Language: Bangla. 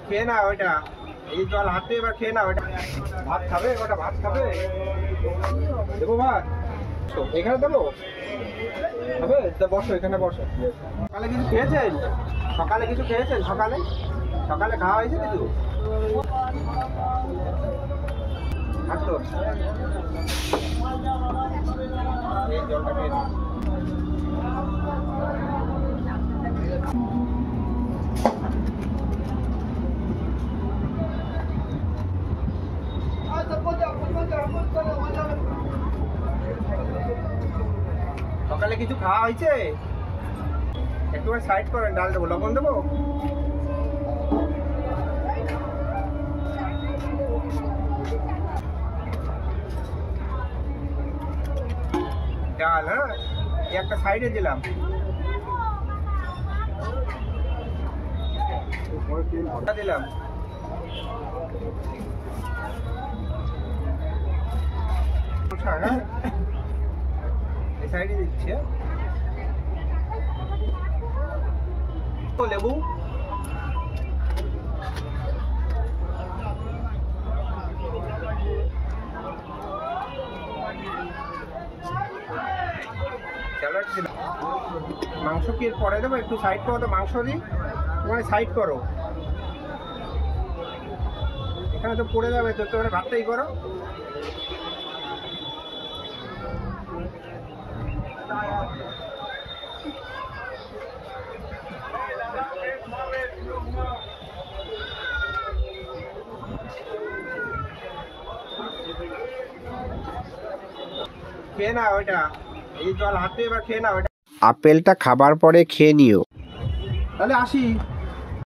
খেয়ে না ওইটা, এই জল হাতে এবার খেয়ে না ওইটা। ভাত খাবে? ওটা ভাত খাবে? দেবো ভাত? এখানে দেবো? হবে? তা বসো, এখানে বসো। সকালে কিছু খেয়েছেন? সকালে কিছু খেয়েছেন? সকালে সকালে খাওয়া হয়েছে কিছু? আসতো এই জলটা খেয়ে নিন। সকালে কিছু খাওয়া হয়েছে? একটু সাইড করেন, ডাল দেবো, লবণ দেবো? ডাল, হ্যাঁ, একটা সাইডে দিলাম। দিলাম এই সাইডে দিচ্ছি। লেবু মাংস কি পরে দেবো? একটু সাইড করো তো, মাংস দিই তোমার, সাইড করো। এখানে তো পড়ে যাবে তো, তোমরা ভাতটাই করো। খেয়ে না ওইটা, এই জল হাতে এবার খেয়ে না ওইটা। আপেলটা খাবার পরে খেয়ে নিও। তাহলে আসি।